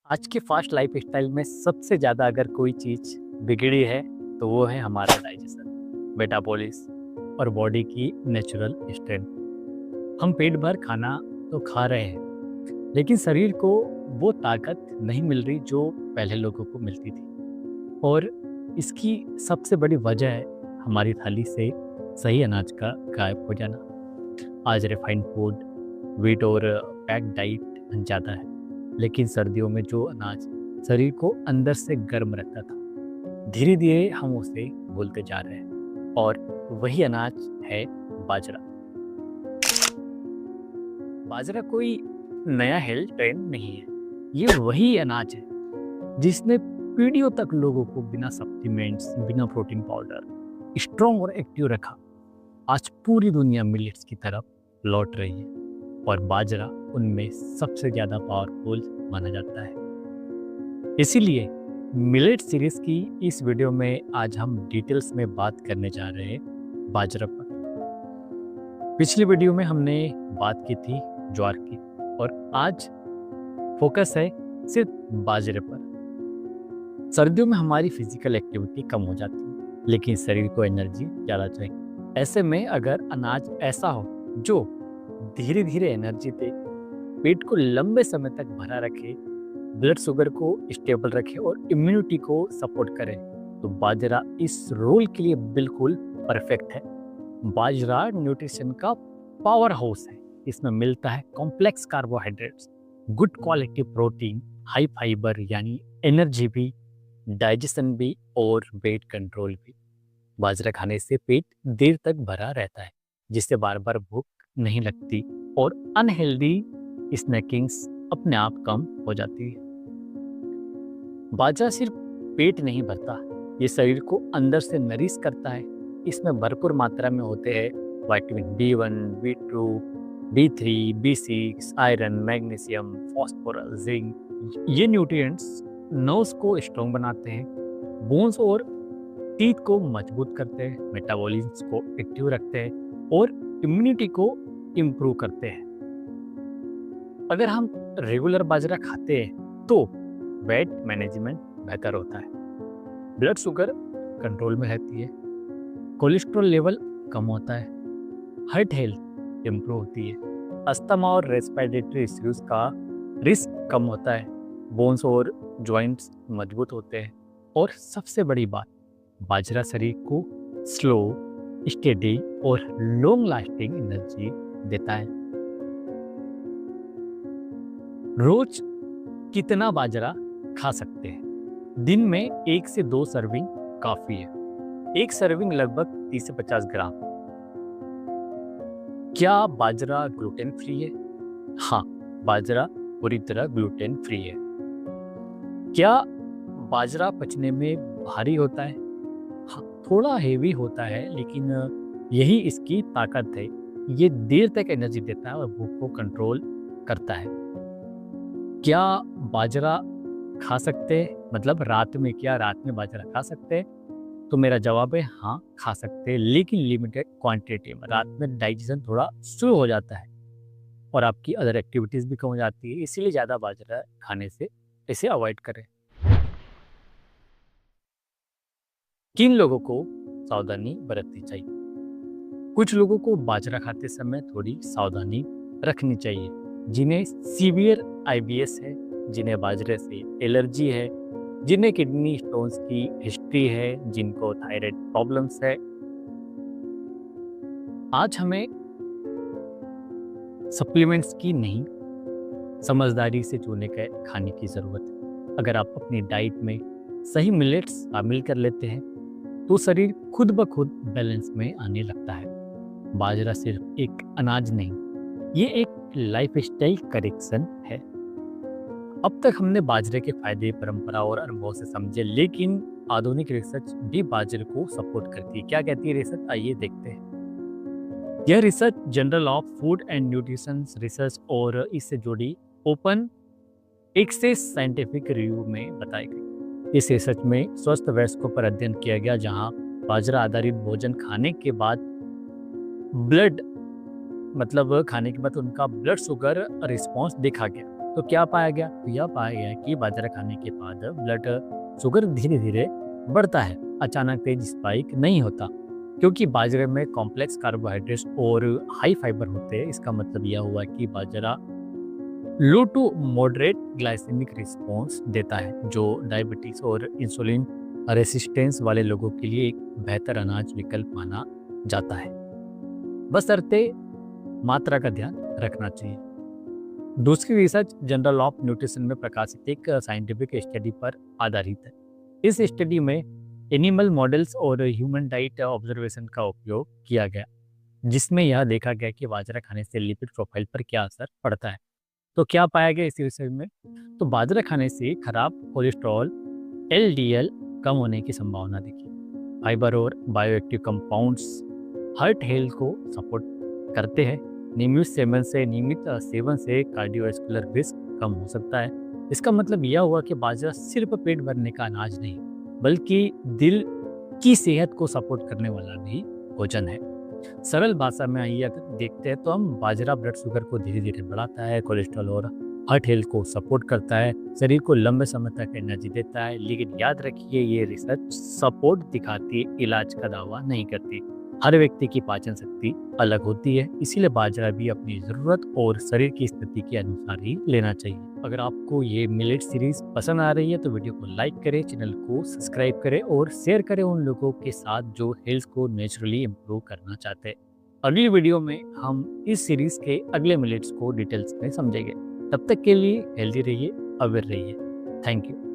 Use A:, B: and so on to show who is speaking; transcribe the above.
A: आज के fast life style में सबसे ज़्यादा अगर कोई चीज़ बिगड़ी है तो वो है हमारा डाइजेशन, मेटाबॉलिस और बॉडी की नेचुरल स्ट्रेंथ। हम पेट भर खाना तो खा रहे हैं, लेकिन शरीर को वो ताकत नहीं मिल रही जो पहले लोगों को मिलती थी। और इसकी सबसे बड़ी वजह है हमारी थाली से सही अनाज का गायब हो जाना। आज रिफाइंड फूड, वीट और पैक्ड डाइट ज़्यादा है, लेकिन सर्दियों में जो अनाज शरीर को अंदर से गर्म रखता था, धीरे धीरे हम उसे भूलते जा रहे हैं। और वही अनाज है बाजरा। बाजरा कोई नया हेल्थ ट्रेंड नहीं है, ये वही अनाज है जिसने पीढ़ियों तक लोगों को बिना सप्लीमेंट्स, बिना प्रोटीन पाउडर स्ट्रॉन्ग और एक्टिव रखा। आज पूरी दुनिया मिलेट्स की तरफ लौट रही है और बाजरा उनमें सबसे ज़्यादा पावरफुल माना जाता है। इसीलिए मिलेट सीरीज की इस वीडियो में आज हम डिटेल्स में बात करने जा रहे हैं बाजरा पर। पिछली वीडियो में हमने बात की थी ज्वार की, और आज फोकस है सिर्फ बाजरे पर। सर्दियों में हमारी फिजिकल एक्टिविटी कम हो जाती है, लेकिन शरीर को एनर्जी ज़्यादा चाहिए। ऐसे में अगर अनाज ऐसा हो जो धीरे धीरे एनर्जी दे, पेट को लंबे समय तक भरा रखे, ब्लड शुगर को स्टेबल रखे और इम्यूनिटी को सपोर्ट करे, तो बाजरा इस रोल के लिए बिल्कुल परफेक्ट है। बाजरा न्यूट्रिशन का पावर हाउस है। इसमें मिलता है complex carbohydrates, good quality protein, high fibre यानी एनर्जी भी, डाइजेशन भी और वेट कंट्रोल भी। बाजरा खाने से पेट देर तक भरा रहता है, जिससे बार बार भूख नहीं लगती और अनहेल्दी स्नैकिंग्स अपने आप कम हो जाती है। बाजरा सिर्फ पेट नहीं भरता, ये शरीर को अंदर से नरिश करता है। इसमें भरपूर मात्रा में होते हैं vitamin B1, B2, B3, B6, iron, magnesium, phosphorus, zinc. ये न्यूट्रिएंट्स नर्व्स को स्ट्रॉन्ग बनाते हैं, बोन्स और टीथ को मजबूत करते हैं, मेटाबॉलिज्म को एक्टिव रखते हैं और इम्यूनिटी को इम्प्रूव करते हैं। अगर हम रेगुलर बाजरा खाते हैं तो वेट मैनेजमेंट बेहतर होता है, ब्लड शुगर कंट्रोल में रहती है, कोलेस्ट्रॉल लेवल कम होता है, हार्ट हेल्थ इम्प्रूव होती है, अस्थमा और रेस्पिरेटरी इश्यूज का रिस्क कम होता है, बोन्स और जॉइंट्स मजबूत होते हैं, और सबसे बड़ी बात, बाजरा शरीर को स्लो, स्टेडी और लॉन्ग लास्टिंग एनर्जी देता है। रोज कितना बाजरा खा सकते हैं? दिन में 1 से 2 सर्विंग काफी है। एक सर्विंग लगभग 30 से 50 ग्राम। क्या बाजरा ग्लूटेन फ्री है? हाँ, बाजरा पूरी तरह ग्लूटेन फ्री है। क्या बाजरा पचने में भारी होता है? हाँ, थोड़ा हेवी होता है, लेकिन यही इसकी ताकत है। ये देर तक एनर्जी देता है और भूख को कंट्रोल करता है। क्या बाजरा खा सकते हैं? मतलब रात में, क्या रात में बाजरा खा सकते हैं? तो मेरा जवाब है हाँ, खा सकते हैं, लेकिन लिमिटेड क्वांटिटी में। रात में डाइजेशन थोड़ा स्लो हो जाता है और आपकी अदर एक्टिविटीज़ भी कम हो जाती है, इसीलिए ज़्यादा बाजरा खाने से इसे अवॉइड करें। किन लोगों को सावधानी बरतनी चाहिए? कुछ लोगों को बाजरा खाते समय थोड़ी सावधानी रखनी चाहिए, जिन्हें सीवियर IBS है, जिन्हें बाजरे से एलर्जी है, जिन्हें किडनी स्टोन्स की हिस्ट्री है, जिनको थायराइड प्रॉब्लम्स है। आज हमें सप्लीमेंट्स की नहीं, समझदारी से चुने के खाने की ज़रूरत है। अगर आप अपनी डाइट में सही मिलेट्स शामिल कर लेते हैं तो शरीर खुद ब खुद बैलेंस में आने लगता है। बाजरा सिर्फ एक अनाज नहीं, ये एक लाइफस्टाइल करेक्शन है। अब तक हमने बाजरे के फायदे परंपरा और अनुभव से समझे, लेकिन आधुनिक रिसर्च भी बाजरे को सपोर्ट करती है। क्या कहती है रिसर्च? आइए देखते हैं। यह research journal of food and nutrition research और इससे जुड़ी ओपन एक्सेस साइंटिफिक रिव्यू में बताई गई। इस रिसर्च में स्वस्थ वयस्कों पर अध्ययन किया गया, जहां बाजरा आधारित भोजन खाने के बाद खाने के बाद उनका ब्लड शुगर रिस्पॉन्स देखा गया। तो क्या पाया गया? तो यह पाया गया कि बाजरा खाने के बाद ब्लड शुगर धीरे धीरे बढ़ता है, अचानक तेज स्पाइक नहीं होता, क्योंकि बाजरे में कॉम्प्लेक्स कार्बोहाइड्रेट्स और हाई फाइबर होते हैं। इसका मतलब यह हुआ कि बाजरा लो टू मॉडरेट ग्लाइसेमिक रिस्पॉन्स देता है, जो डायबिटीज और इंसुलिन रेसिस्टेंस वाले लोगों के लिए एक बेहतर अनाज विकल्प माना जाता है। बशर्ते मात्रा का ध्यान रखना चाहिए। दूसरी रिसर्च जनरल ऑफ न्यूट्रिशन में प्रकाशित एक साइंटिफिक स्टडी पर आधारित है। इस स्टडी में एनिमल मॉडल्स और ह्यूमन डाइट ऑब्जर्वेशन का उपयोग किया गया, जिसमें यह देखा गया कि बाजरा खाने से लिपिड प्रोफाइल पर क्या असर पड़ता है। तो क्या पाया गया इस रिसर्च में? तो बाजरा खाने से खराब कोलेस्ट्रॉल LDL कम होने की संभावना दिखी। फाइबर और बायोएक्टिव कंपाउंड्स हार्ट हेल्थ को सपोर्ट करते हैं। नियमित सेवन से कार्डियोवैस्कुलर रिस्क कम हो सकता है। इसका मतलब यह हुआ कि बाजरा सिर्फ पेट भरने का अनाज नहीं, बल्कि दिल की सेहत को सपोर्ट करने वाला भी भोजन है। सरल भाषा में आइए अगर देखते हैं तो हम बाजरा ब्लड शुगर को धीरे धीरे बढ़ाता है, कोलेस्ट्रॉल और हार्ट हेल्थ को सपोर्ट करता है, शरीर को लंबे समय तक एनर्जी देता है। लेकिन याद रखिए, ये रिसर्च सपोर्ट दिखाती है, इलाज का दावा नहीं करती। हर व्यक्ति की पाचन शक्ति अलग होती है, इसीलिए बाजरा भी अपनी ज़रूरत और शरीर की स्थिति के अनुसार ही लेना चाहिए। अगर आपको ये मिलेट सीरीज पसंद आ रही है तो वीडियो को लाइक करें, चैनल को सब्सक्राइब करें और शेयर करें उन लोगों के साथ जो हेल्थ को नेचुरली इम्प्रूव करना चाहते हैं। अगली वीडियो में हम इस सीरीज के अगले मिलेट्स को डिटेल्स में समझेंगे। तब तक के लिए हेल्दी रहिए, अवेयर रहिए। Thank you.